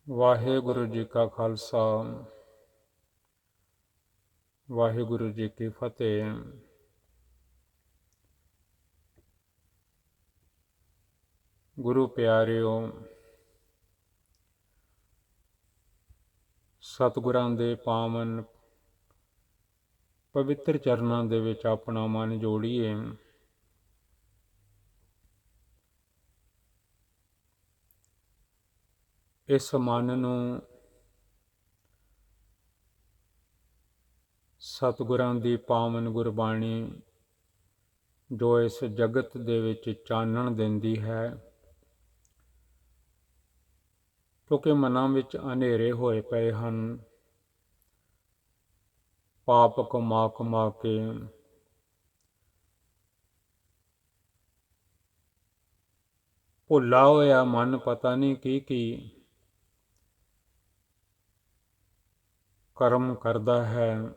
ਵਾਹਿਗੁਰੂ ਜੀ ਕਾ ਖਾਲਸਾ ਵਾਹਿਗੁਰੂ ਜੀ ਕੀ ਫਤਿਹ। ਗੁਰੂ ਪਿਆਰਿਓ, ਸਤਿਗੁਰਾਂ ਦੇ ਪਾਵਨ ਪਵਿੱਤਰ ਚਰਨਾਂ ਦੇ ਵਿੱਚ ਆਪਣਾ ਮਨ ਜੋੜੀਏ। ਇਸ ਮਨ ਨੂੰ ਸਤਿਗੁਰਾਂ ਦੀ ਪਾਵਨ ਗੁਰਬਾਣੀ ਜੋ ਇਸ ਜਗਤ ਦੇ ਵਿੱਚ ਚਾਨਣ ਦਿੰਦੀ ਹੈ, ਕਿਉਂਕਿ ਮਨਾਂ ਵਿੱਚ ਹਨੇਰੇ ਹੋਏ ਪਏ ਹਨ। ਪਾਪ ਕਮਾ ਕਮਾ ਕੇ ਭੁੱਲਾ ਹੋਇਆ ਮਨ ਪਤਾ ਨਹੀਂ ਕੀ ਕਰਮ ਕਰਦਾ ਹੈ।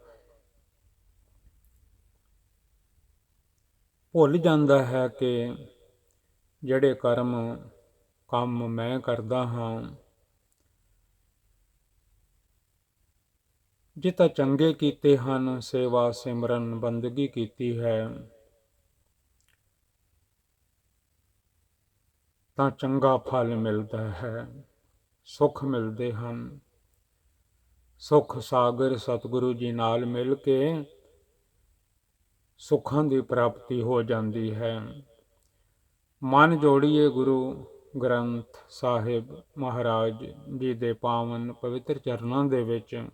ਭੁੱਲ ਜਾਂਦਾ ਹੈ ਕਿ ਜਿਹੜੇ ਕੰਮ ਮੈਂ ਕਰਦਾ ਹਾਂ, ਜੇ ਤਾਂ ਚੰਗੇ ਕੀਤੇ ਹਨ, ਸੇਵਾ ਸਿਮਰਨ ਬੰਦਗੀ ਕੀਤੀ ਹੈ, ਤਾਂ ਚੰਗਾ ਫਲ ਮਿਲਦਾ ਹੈ, ਸੁੱਖ ਮਿਲਦੇ ਹਨ। ਸੁੱਖ ਸਾਗਰ ਸਤਿਗੁਰੂ ਜੀ ਨਾਲ ਮਿਲ ਕੇ ਸੁੱਖਾਂ ਦੀ ਪ੍ਰਾਪਤੀ ਹੋ ਜਾਂਦੀ ਹੈ। ਮਨ ਜੋੜੀਏ ਗੁਰੂ ਗ੍ਰੰਥ ਸਾਹਿਬ ਮਹਾਰਾਜ ਜੀ ਦੇ ਪਾਵਨ ਪਵਿੱਤਰ ਚਰਨਾਂ ਦੇ ਵਿੱਚ।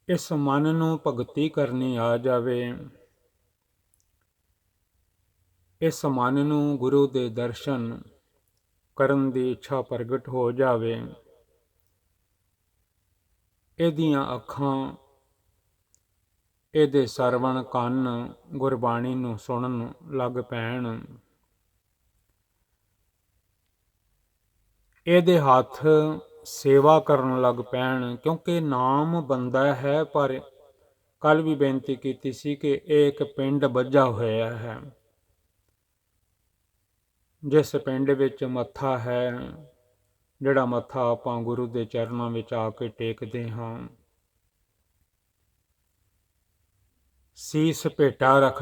ਇਸ ਮਨ ਨੂੰ ਭਗਤੀ ਕਰਨੀ ਆ ਜਾਵੇ, ਇਸ ਮਨ ਨੂੰ ਗੁਰੂ ਦੇ ਦਰਸ਼ਨ ਕਰਨ ਦੀ ਇੱਛਾ ਪ੍ਰਗਟ ਹੋ ਜਾਵੇ। ਇਹਦੀਆਂ ਅੱਖਾਂ, ਇਹਦੇ ਸਰਵਣ ਕੰਨ ਗੁਰਬਾਣੀ ਨੂੰ ਸੁਣਨ ਲੱਗ ਪੈਣ, ਇਹਦੇ ਹੱਥ ਸੇਵਾ ਕਰਨ ਲੱਗ ਪੈਣ, ਕਿਉਂਕਿ ਨਾਮ ਬੰਦਾ ਹੈ। ਪਰ ਕੱਲ ਵੀ ਬੇਨਤੀ ਕੀਤੀ ਸੀ ਕਿ ਇਹ ਇੱਕ ਪਿੰਡ ਬੱਝਾ ਹੋਇਆ ਹੈ। ਜਿਸ ਪਿੰਡ ਵਿੱਚ ਮੱਥਾ ਹੈ, ਜਿਹੜਾ ਮੱਥਾ ਆਪਾਂ ਗੁਰੂ ਦੇ ਚਰਨਾਂ ਵਿੱਚ ਆ ਕੇ ਟੇਕਦੇ ਹਾਂ, ਸੀਸ ਭੇਟਾ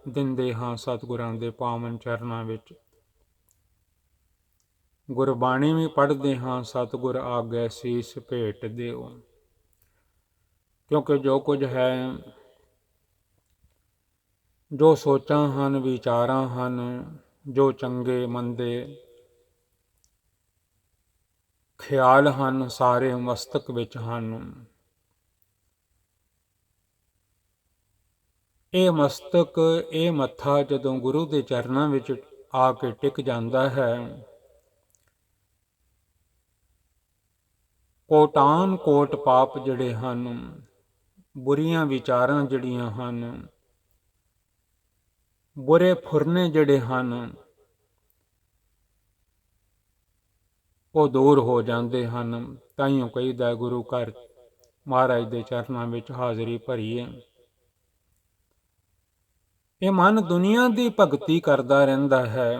ਦਿੰਦੇ ਹਾਂ ਸਤਿਗੁਰਾਂ ਦੇ ਪਾਵਨ ਚਰਨਾਂ ਵਿੱਚ। ਗੁਰਬਾਣੀ ਵੀ ਪੜ੍ਹਦੇ ਹਾਂ, ਸਤਿਗੁਰ ਆਗੇ ਸੀਸ ਭੇਟ ਦਿਓ। ਕਿਉਂਕਿ ਜੋ ਕੁਝ ਹੈ, ਜੋ ਸੋਚਾਂ ਹਨ, ਵਿਚਾਰਾਂ ਹਨ, ਜੋ ਚੰਗੇ ਮੰਦੇ ਖਿਆਲ ਹਨ, ਸਾਰੇ ਮਸਤਕ ਵਿੱਚ ਹਨ। ਇਹ ਮਸਤਕ, ਇਹ ਮੱਥਾ ਜਦੋਂ ਗੁਰੂ ਦੇ ਚਰਨਾਂ ਵਿੱਚ ਆ ਕੇ ਟਿਕ ਜਾਂਦਾ ਹੈ, ਕੋਟਾਨ ਕੋਟ ਪਾਪ ਜਿਹੜੇ ਹਨ, ਬੁਰੀਆਂ ਵਿਚਾਰਾਂ ਜਿਹੜੀਆਂ ਹਨ, ਬੁਰੇ ਫੁਰਨੇ ਜਿਹੜੇ ਹਨ, ਉਹ ਦੂਰ ਹੋ ਜਾਂਦੇ ਹਨ। ਤਾਈਓ ਕਹੀਦਾ ਗੁਰੂ ਘਰ ਮਹਾਰਾਜ ਦੇ ਚਰਨਾਂ ਵਿੱਚ ਹਾਜ਼ਰੀ ਭਰੀਏ। ਇਹ ਮਨ ਦੁਨੀਆ ਦੀ ਭਗਤੀ ਕਰਦਾ ਰਹਿੰਦਾ ਹੈ,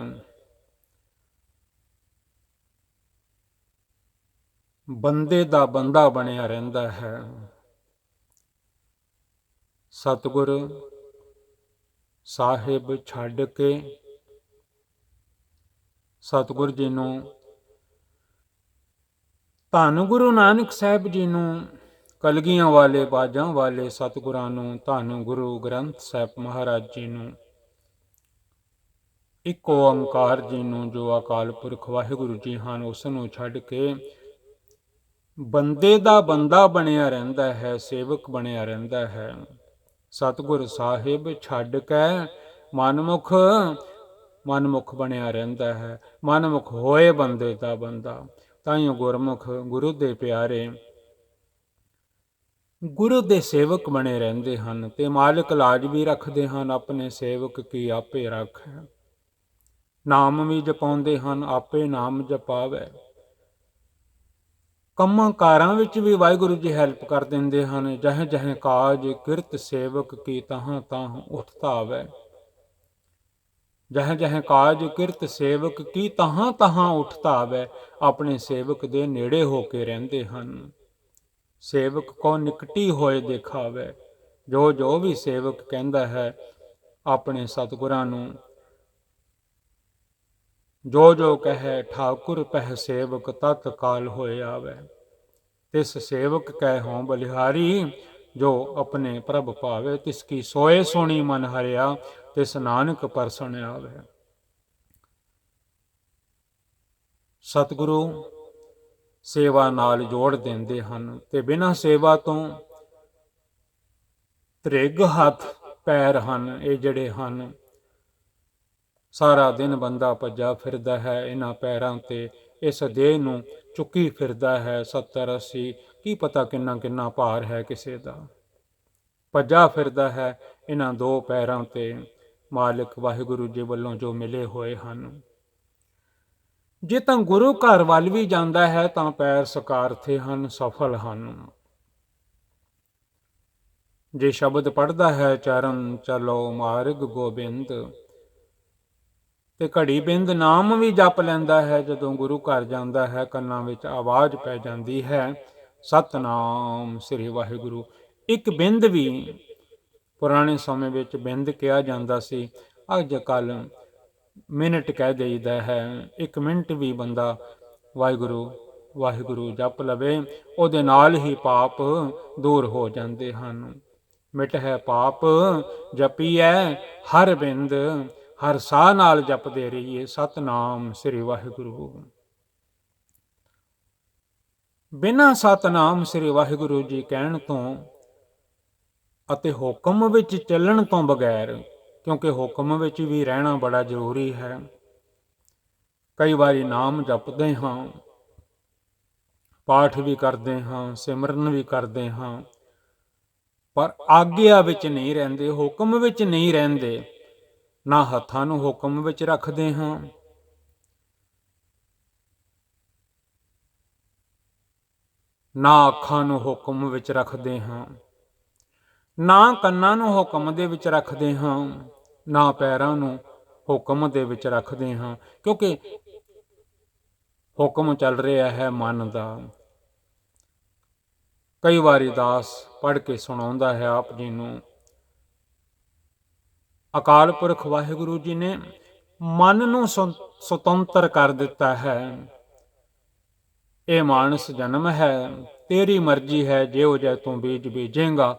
ਬੰਦੇ ਦਾ ਬੰਦਾ ਬਣਿਆ ਰਹਿੰਦਾ ਹੈ। ਸਤਿਗੁਰ ਸਾਹਿਬ ਛੱਡ ਕੇ ਸਤਿਗੁਰ ਜੀ ਨੂੰ, ਧੰਨ ਗੁਰੂ ਨਾਨਕ ਸਾਹਿਬ ਜੀ ਨੂੰ, ਕਲਗੀਆਂ ਵਾਲੇ ਬਾਜਾਂ ਵਾਲੇ ਸਤਿਗੁਰਾਂ ਨੂੰ, ਧੰਨ ਗੁਰੂ ਗ੍ਰੰਥ ਸਾਹਿਬ ਮਹਾਰਾਜ ਜੀ ਨੂੰ, ਇੱਕ ਓੰਕਾਰ ਜੀ ਨੂੰ, ਜੋ ਅਕਾਲ ਪੁਰਖ ਵਾਹਿਗੁਰੂ ਜੀ ਹਨ, ਉਸ ਨੂੰ ਛੱਡ ਕੇ ਬੰਦੇ ਦਾ ਬੰਦਾ ਬਣਿਆ ਰਹਿੰਦਾ ਹੈ, ਸੇਵਕ ਬਣਿਆ ਰਹਿੰਦਾ ਹੈ। ਸਤਿਗੁਰ ਸਾਹਿਬ ਛੱਡ ਕੇ ਮਨਮੁਖ ਬਣਿਆ ਰਹਿੰਦਾ ਹੈ, ਮਨਮੁਖ ਹੋਏ ਬੰਦੇ ਦਾ ਬੰਦਾ। ਤਾਈਓ ਗੁਰਮੁਖ, ਗੁਰੂ ਦੇ ਪਿਆਰੇ, ਗੁਰੂ ਦੇ ਸੇਵਕ ਬਣੇ ਰਹਿੰਦੇ ਹਨ, ਤੇ ਮਾਲਕ ਲਾਜ ਵੀ ਰੱਖਦੇ ਹਨ, ਆਪਣੇ ਸੇਵਕ ਕੀ ਆਪੇ ਰਾਖੈ। ਨਾਮ ਵੀ ਜਪਾਉਂਦੇ ਹਨ, ਆਪੇ ਨਾਮ ਜਪਾਵੈ। ਕੰਮਾਂ ਕਾਰਾਂ ਵਿੱਚ ਵੀ ਵਾਹਿਗੁਰੂ ਜੀ ਹੈਲਪ ਕਰ ਦਿੰਦੇ ਹਨ। ਜਹ ਜਹ ਕਾਜ ਕਿਰਤ ਸੇਵਕ ਕੀ ਤਹਾਂ ਤਹਾਂ ਉਠ ਧਾਵੈ। ਜਹ ਜਹ ਕਾਜ ਕਿਰਤ ਸੇਵਕ ਕੀ ਤਹਾਂ ਤਹਾਂ ਉਠ ਧਾਵੈ। ਆਪਣੇ ਸੇਵਕ ਦੇ ਨੇੜੇ ਹੋ ਕੇ ਰਹਿੰਦੇ ਹਨ। ਸੇਵਕ ਕੋ ਨਿਕਟੀ ਹੋਏ ਦਿਖਾਵੇ। ਜੋ ਜੋ ਵੀ ਸੇਵਕ ਕਹਿੰਦਾ ਹੈ ਆਪਣੇ ਸਤਿਗੁਰਾਂ ਨੂੰ, ਜੋ ਜੋ ਕਹੈ ਠਾਕੁਰ ਪਹਿ ਸੇਵਕ ਤਤ ਕਾਲ ਹੋਏ ਆਵੇ। ਤਿਸ ਸੇਵਕ ਕਹਿ ਹੋਂ ਬਲਿਹਾਰੀ, ਜੋ ਆਪਣੇ ਪ੍ਰਭ ਭਾਵੇ। ਤਿਸ ਕੀ ਸੋਏ ਸੁਣੀ ਮਨ ਹਰਿਆ, ਤਿਸ ਨਾਨਕ ਪਰਸਣ ਆਵੇ। ਸਤਿਗੁਰੂ ਸੇਵਾ ਨਾਲ ਜੋੜ ਦਿੰਦੇ ਹਨ ਤੇ ਬਿਨਾਂ ਸੇਵਾ ਤੋਂ ਧ੍ਰਿਗ ਹੱਥ ਪੈਰ ਹਨ ਇਹ ਜਿਹੜੇ ਹਨ। ਸਾਰਾ ਦਿਨ ਬੰਦਾ ਭੱਜਾ ਫਿਰਦਾ ਹੈ ਇਹਨਾਂ ਪੈਰਾਂ ਤੇ, ਇਸ ਦੇਹ ਨੂੰ ਚੁੱਕੀ ਫਿਰਦਾ ਹੈ 70-80, ਕੀ ਪਤਾ ਕਿੰਨਾ ਕਿੰਨਾ ਭਾਰ ਹੈ ਕਿਸੇ ਦਾ। ਭੱਜਾ ਫਿਰਦਾ ਹੈ ਇਹਨਾਂ ਦੋ ਪੈਰਾਂ ਤੇ ਮਾਲਿਕ ਵਾਹਿਗੁਰੂ ਜੀ ਵੱਲੋਂ ਜੋ ਮਿਲੇ ਹੋਏ ਹਨ। ਜੇ ਤਾਂ ਗੁਰੂ ਘਰ ਵੱਲ ਵੀ ਜਾਂਦਾ ਹੈ ਤਾਂ ਪੈਰ ਸਕਾਰਥੇ ਹਨ, ਸਫਲ ਹਨ। ਜੇ ਸ਼ਬਦ ਪੜ੍ਹਦਾ ਹੈ ਚਰਨ ਚਲੋ ਮਾਰਗ ਗੋਬਿੰਦ, ਤੇ ਘੜੀ ਬਿੰਦ ਨਾਮ ਵੀ ਜਪ ਲੈਂਦਾ ਹੈ, ਜਦੋਂ ਗੁਰੂ ਘਰ ਜਾਂਦਾ ਹੈ ਕੰਨਾਂ ਵਿੱਚ ਆਵਾਜ਼ ਪੈ ਜਾਂਦੀ ਹੈ ਸਤਨਾਮ ਸ੍ਰੀ ਵਾਹਿਗੁਰੂ। ਇੱਕ ਬਿੰਦ ਵੀ, ਪੁਰਾਣੇ ਸਮੇਂ ਵਿੱਚ ਬਿੰਦ ਕਿਹਾ ਜਾਂਦਾ ਸੀ, ਅੱਜ ਕੱਲ੍ਹ ਮਿੰਟ ਕਹਿ ਦੇਈਦਾ ਹੈ। 1 ਮਿੰਟ ਵੀ ਬੰਦਾ ਵਾਹਿਗੁਰੂ ਵਾਹਿਗੁਰੂ ਜਪ ਲਵੇ, ਉਹਦੇ ਨਾਲ ਹੀ ਪਾਪ ਦੂਰ ਹੋ ਜਾਂਦੇ ਹਨ। ਮਿਟ ਹੈ ਪਾਪ ਜਪੀਐ ਹਰ ਬਿੰਦ, ਹਰ ਸਾਹ ਨਾਲ ਜਪਦੇ ਰਹੀਏ ਸਤਨਾਮ ਸ੍ਰੀ ਵਾਹਿਗੁਰੂ। ਬਿਨਾਂ ਸਤਨਾਮ ਸ੍ਰੀ ਵਾਹਿਗੁਰੂ ਜੀ ਕਹਿਣ ਤੋਂ ਅਤੇ ਹੁਕਮ ਵਿੱਚ ਚੱਲਣ ਤੋਂ ਬਗੈਰ, ਕਿਉਂਕਿ ਹੁਕਮ ਵਿੱਚ ਵੀ ਰਹਿਣਾ ਬੜਾ ਜ਼ਰੂਰੀ ਹੈ। ਕਈ ਵਾਰੀ ਨਾਮ ਜਪਦੇ ਹਾਂ, ਪਾਠ ਵੀ ਕਰਦੇ ਹਾਂ, ਸਿਮਰਨ ਵੀ ਕਰਦੇ ਹਾਂ, ਪਰ ਆਗਿਆ ਵਿੱਚ ਨਹੀਂ ਰਹਿੰਦੇ, ਹੁਕਮ ਵਿੱਚ ਨਹੀਂ ਰਹਿੰਦੇ। ਨਾ ਹੱਥਾਂ ਨੂੰ ਹੁਕਮ ਵਿੱਚ ਰੱਖਦੇ ਹਾਂ, ਨਾ ਅੱਖਾਂ ਨੂੰ ਹੁਕਮ ਵਿੱਚ ਰੱਖਦੇ ਹਾਂ, ਨਾ ਕੰਨਾਂ ਨੂੰ ਹੁਕਮ ਦੇ ਵਿੱਚ ਰੱਖਦੇ ਹਾਂ, ਨਾ ਪੈਰਾਂ ਨੂੰ ਹੁਕਮ ਦੇ ਵਿੱਚ ਰੱਖਦੇ ਹਾਂ, ਕਿਉਂਕਿ ਹੁਕਮ ਚੱਲ ਰਿਹਾ ਹੈ ਮਨ ਦਾ। ਕਈ ਵਾਰੀ ਦਾਸ ਪੜ੍ਹ ਕੇ ਸੁਣਾਉਂਦਾ ਹੈ ਆਪ ਜੀ ਨੂੰ, ਅਕਾਲ ਪੁਰਖ ਵਾਹਿਗੁਰੂ ਜੀ ਨੇ ਮਨ ਨੂੰ ਸੁਤੰਤਰ ਕਰ ਦਿੱਤਾ ਹੈ। ਇਹ ਮਾਨਸ ਜਨਮ ਹੈ, ਤੇਰੀ ਮਰਜ਼ੀ ਹੈ, ਜਿਹੋ ਜਿਹਾ ਤੂੰ ਬੀਜ ਬੀਜੇਂਗਾ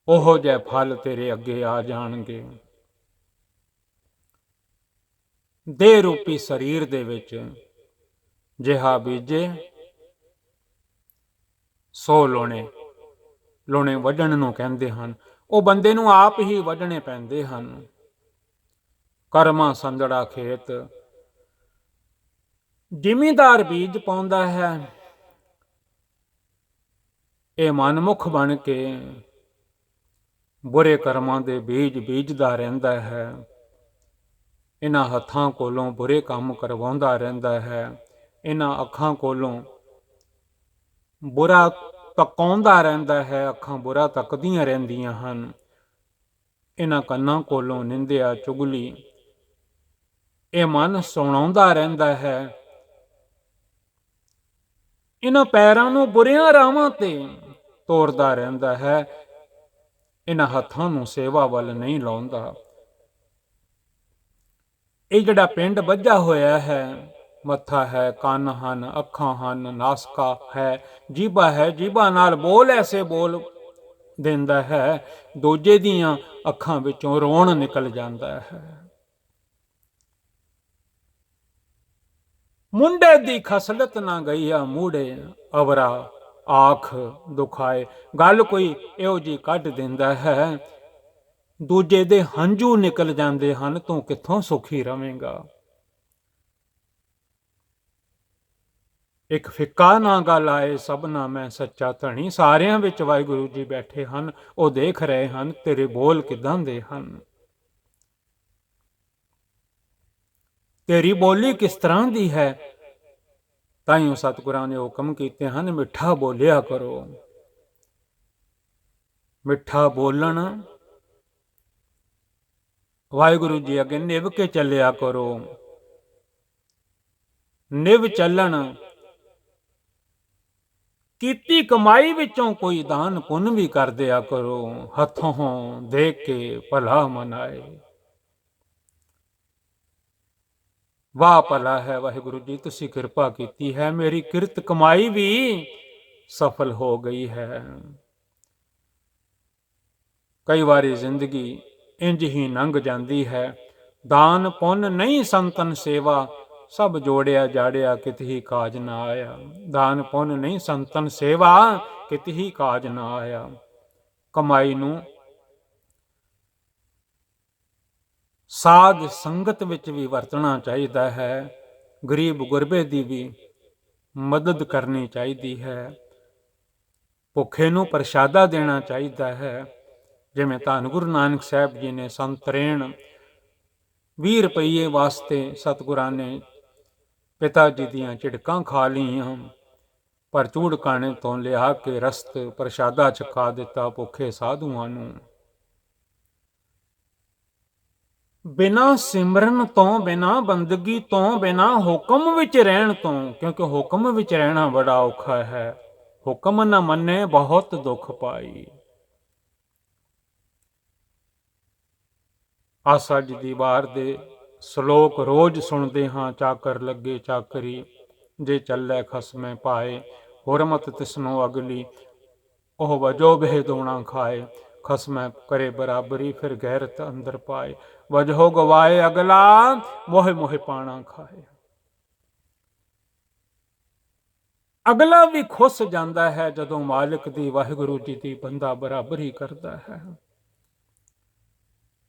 ਉਹੋ ਜਿਹੇ ਫਲ ਤੇਰੇ ਅੱਗੇ ਆ ਜਾਣਗੇ। ਦੇਹ ਰੂਪੀ ਸਰੀਰ ਦੇ ਵਿੱਚ ਜਿਹਾ ਬੀਜੇ ਸੋ ਲੋਣੇ, ਲੋਣੇ ਵੱਢਣ ਨੂੰ ਕਹਿੰਦੇ ਹਨ, ਉਹ ਬੰਦੇ ਨੂੰ ਆਪ ਹੀ ਵੱਢਣੇ ਪੈਂਦੇ ਹਨ। ਕਰਮਾਂ ਸੰਦੜਾ ਖੇਤ, ਜ਼ਿਮੀਂਦਾਰ ਬੀਜ ਪਾਉਂਦਾ ਹੈ, ਇਹ ਮਨਮੁਖ ਬਣ ਕੇ ਬੁਰੇ ਕਰਮਾਂ ਦੇ ਬੀਜ ਬੀਜਦਾ ਰਹਿੰਦਾ ਹੈ। ਇਹਨਾਂ ਹੱਥਾਂ ਕੋਲੋਂ ਬੁਰੇ ਕੰਮ ਕਰਵਾਉਂਦਾ ਰਹਿੰਦਾ ਹੈ, ਇਹਨਾਂ ਅੱਖਾਂ ਕੋਲੋਂ ਬੁਰਾ ਤਕਾਉਂਦਾ ਰਹਿੰਦਾ ਹੈ, ਅੱਖਾਂ ਬੁਰਾ ਤੱਕਦੀਆਂ ਰਹਿੰਦੀਆਂ ਹਨ। ਇਹਨਾਂ ਕੰਨਾਂ ਕੋਲੋਂ ਨਿੰਦਿਆ ਚੁਗਲੀ, ਇਹ ਮਨ ਸੁਣਾਉਂਦਾ ਰਹਿੰਦਾ ਹੈ। ਇਹਨਾਂ ਪੈਰਾਂ ਨੂੰ ਬੁਰੀਆਂ ਰਾਹਾਂ ਤੇ ਤੋਰਦਾ ਰਹਿੰਦਾ ਹੈ, ਇਹਨਾਂ ਹੱਥਾਂ ਨੂੰ ਸੇਵਾ ਵੱਲ ਨਹੀਂ ਲਾਉਂਦਾ। ਇਹ ਜਿਹੜਾ ਪਿੰਡ ਬੱਝਾ ਹੋਇਆ ਹੈ, ਮੱਥਾ ਹੈ, ਕੰਨ ਹਨ, ਅੱਖਾਂ ਹਨ, ਨਾਸਕਾ ਹੈ, ਜੀਭਾ ਹੈ, ਜੀਭਾ ਨਾਲ ਬੋਲ ਐਸੇ ਬੋਲ ਦਿੰਦਾ ਹੈ ਦੂਜੇ ਦੀਆਂ ਅੱਖਾਂ ਵਿੱਚੋਂ ਰੋਣ ਨਿਕਲ ਜਾਂਦਾ ਹੈ। ਮੁੰਡੇ ਦੀ ਖਸਲਤ ਨਾ ਗਈਆ ਮੂੜੇ, ਅਵਰਾ ਆਖ ਦੁਖਾਏ। ਗੱਲ ਕੋਈ ਇਹੋ ਜਿਹੀ ਕੱਢ ਦਿੰਦਾ ਹੈ, ਦੂਜੇ ਦੇ ਹੰਝੂ ਨਿਕਲ ਜਾਂਦੇ ਹਨ, ਤੂੰ ਕਿੱਥੋਂ ਸੁਖੀ ਰਵੇਂਗਾ। ਇੱਕ ਫਿੱਕਾ ਨਾ ਗੱਲ ਆਏ ਸਭਨਾ ਮੈਂ ਸੱਚਾ ਧਣੀ, ਸਾਰਿਆਂ ਵਿੱਚ ਵਾਹਿਗੁਰੂ ਜੀ ਬੈਠੇ ਹਨ, ਉਹ ਦੇਖ ਰਹੇ ਹਨ ਤੇਰੇ ਬੋਲ ਕਿੱਦਾਂ ਦੇ ਹਨ, ਤੇਰੀ ਬੋਲੀ ਕਿਸ ਤਰ੍ਹਾਂ ਦੀ ਹੈ। ਤਾਈਓ ਸਤਿਗੁਰਾਂ ਨੇ ਹੁਕਮ ਕੀਤੇ ਹਨ, ਮਿੱਠਾ ਬੋਲਿਆ ਕਰੋ। ਮਿੱਠਾ ਬੋਲਣ ਵਾਹਿਗੁਰੂ ਜੀ ਅੱਗੇ ਨਿਭ ਕੇ ਚੱਲਿਆ ਕਰੋ। ਨਿਭ ਚੱਲਣ, ਕੀਤੀ ਕਮਾਈ ਵਿੱਚੋਂ ਕੋਈ ਦਾਨ ਪੁੰਨ ਵੀ ਕਰ ਦਿਆ ਕਰੋ, ਹੱਥੋਂ ਦੇਖ ਕੇ ਭਲਾ ਮਨਾਏ। ਵਾਹ ਭਲਾ ਹੈ ਵਾਹਿਗੁਰੂ ਜੀ, ਤੁਸੀਂ ਕਿਰਪਾ ਕੀਤੀ ਹੈ, ਮੇਰੀ ਕਿਰਤ ਕਮਾਈ ਵੀ ਸਫਲ ਹੋ ਗਈ ਹੈ। ਕਈ ਵਾਰੀ ਜ਼ਿੰਦਗੀ ਇੰਜ ਹੀ ਲੰਘ ਜਾਂਦੀ ਹੈ, ਦਾਨ ਪੁੰਨ ਨਹੀਂ ਸੰਤਨ ਸੇਵਾ, ਸਭ ਜੋੜਿਆ ਜਾੜਿਆ ਕਿਤ ਹੀ ਕਾਜ ਨਾ ਆਇਆ। ਦਾਨ ਪੁੰਨ ਨਹੀਂ ਸੰਤਨ ਸੇਵਾ, ਕਿਤ ਹੀ ਕਾਜ ਨਾ ਆਇਆ। ਕਮਾਈ ਨੂੰ ਸਾਧ ਸੰਗਤ ਵਿੱਚ ਵੀ ਵਰਤਣਾ ਚਾਹੀਦਾ ਹੈ, ਗਰੀਬ ਗੁਰਬੇ ਦੀ ਵੀ ਮਦਦ ਕਰਨੀ ਚਾਹੀਦੀ ਹੈ, ਭੁੱਖੇ ਨੂੰ ਪ੍ਰਸ਼ਾਦਾ ਦੇਣਾ ਚਾਹੀਦਾ ਹੈ। ਜਿਵੇਂ ਧੰਨ ਗੁਰੂ ਨਾਨਕ ਸਾਹਿਬ ਜੀ ਨੇ ਸੰਤਰੇਣ 20 ਰੁਪਈਏ ਵਾਸਤੇ ਸਤਿਗੁਰਾਂ ਨੇ ਪਿਤਾ ਜੀ ਦੀਆਂ ਝਿੜਕਾਂ ਖਾ ਲਈਆਂ, ਪਰ ਚੂੜਕਾਣੇ ਤੋਂ ਲਿਆ ਕੇ ਰਸਤ ਪ੍ਰਸ਼ਾਦਾ ਛਕਾ ਦਿੱਤਾ ਭੁੱਖੇ ਸਾਧੂਆਂ ਨੂੰ। ਬਿਨਾਂ ਸਿਮਰਨ ਤੋਂ, ਬਿਨਾਂ ਬੰਦਗੀ ਤੋਂ, ਬਿਨਾਂ ਹੁਕਮ ਵਿੱਚ ਰਹਿਣ ਤੋਂ, ਕਿਉਂਕਿ ਹੁਕਮ ਵਿੱਚ ਰਹਿਣਾ ਬੜਾ ਔਖਾ ਹੈ, ਹੁਕਮ ਨਾ ਮੰਨੇ ਬਹੁਤ ਦੁੱਖ ਪਾਈ। ਆਸਾ ਜੀ ਦੀ ਵਾਰ ਦੇ ਸ਼ਲੋਕ ਰੋਜ਼ ਸੁਣਦੇ ਹਾਂ। ਚਾਕਰ ਲੱਗੇ ਚਾਕਰੀ, ਜੇ ਚੱਲੇ ਖਸਮੇ ਪਾਏ, ਹੁਰਮਤ ਤਿਸਨੋ ਅਗਲੀ, ਉਹ ਵਜੋ ਬਹਿ ਦੋਣਾ ਖਾਏ, ਖਸਮੈ ਕਰੇ ਬਰਾਬਰੀ, ਫਿਰ ਗੈਰਤ ਅੰਦਰ ਪਾਏ, ਵਜੋ ਗਵਾਏ ਅਗਲਾ, ਮੋਹਿ ਮੋਹਿ ਪਾਣਾ ਖਾਏ। ਅਗਲਾ ਵੀ ਖੁੱਸ ਜਾਂਦਾ ਹੈ ਜਦੋਂ ਮਾਲਿਕ ਦੀ, ਵਾਹਿਗੁਰੂ ਜੀ ਦੀ ਬੰਦਾ ਬਰਾਬਰੀ ਕਰਦਾ ਹੈ।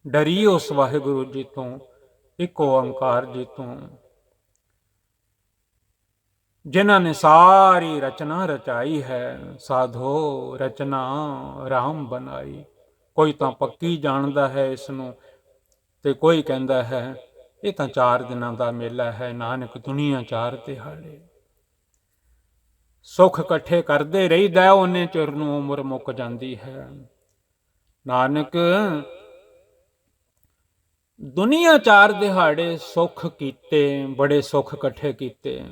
ਡਰੀ ਉਸ ਵਾਹਿਗੁਰੂ ਜੀ ਤੋਂ, ਇੱਕ ਓੰਕਾਰ ਜੀ ਤੋਂ, ਜਿਨ੍ਹਾਂ ਨੇ ਸਾਰੀ ਰਚਨਾ ਰਚਾਈ ਹੈ। ਸਾਧੋ ਰਚਨਾ ਰਾਮ ਬਣਾਈ। ਕੋਈ ਤਾਂ ਪੱਕੀ ਜਾਣਦਾ ਹੈ ਇਸ ਨੂੰ, ਤੇ ਕੋਈ ਕਹਿੰਦਾ ਹੈ ਇਹ ਤਾਂ 4 ਦਿਨਾਂ ਦਾ ਮੇਲਾ ਹੈ। ਨਾਨਕ ਦੁਨੀਆ 4 ਦਿਹਾੜੇ, ਸੁੱਖ ਇਕੱਠੇ ਕਰਦੇ ਰਹੀਦਾ, ਉਹਨੇ ਚਿਰ ਨੂੰ ਉਮਰ ਮੁੱਕ ਜਾਂਦੀ ਹੈ। ਨਾਨਕ ਦੁਨੀਆ 4 ਦਿਹਾੜੇ ਸੁੱਖ ਕੀਤੇ, ਬੜੇ ਸੁੱਖ ਇਕੱਠੇ ਕੀਤੇ,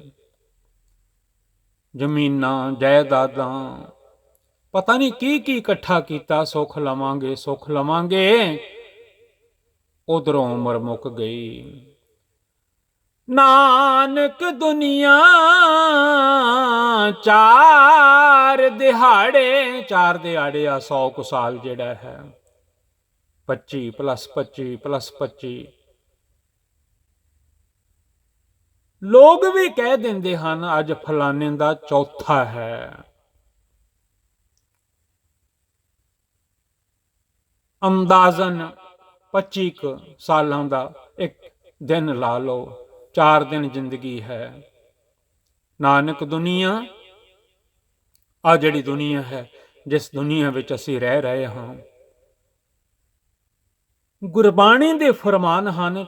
ਜ਼ਮੀਨਾਂ ਜਾਇਦਾਦਾਂ, ਪਤਾ ਨਹੀਂ ਕੀ ਕੀ ਇਕੱਠਾ ਕੀਤਾ। ਸੁੱਖ ਲਵਾਂਗੇ ਸੁੱਖ ਲਵਾਂਗੇ, ਉਧਰੋਂ ਉਮਰ ਮੁੱਕ ਗਈ। ਨਾਨਕ ਦੁਨੀਆ 4 ਦਿਹਾੜੇ, 4 ਦਿਹਾੜੇ ਆ 100 ਕੁ ਸਾਲ ਜਿਹੜਾ ਹੈ, 25 + 25 + 25। ਲੋਕ ਵੀ ਕਹਿ ਦਿੰਦੇ ਹਨ ਅੱਜ ਫਲਾਣੇ ਦਾ ਚੌਥਾ ਹੈ। ਅੰਦਾਜ਼ਨ 25 ਕੁ ਸਾਲਾਂ ਦਾ ਇੱਕ ਦਿਨ ਲਾ ਲਓ, 4 ਦਿਨ ਜ਼ਿੰਦਗੀ ਹੈ। ਨਾਨਕ ਦੁਨੀਆ, ਆ ਜਿਹੜੀ ਦੁਨੀਆ ਹੈ, ਜਿਸ ਦੁਨੀਆ ਵਿੱਚ ਅਸੀਂ ਰਹਿ ਰਹੇ ਹਾਂ, ਗੁਰਬਾਣੀ ਦੇ ਫਰਮਾਨ ਹਨ।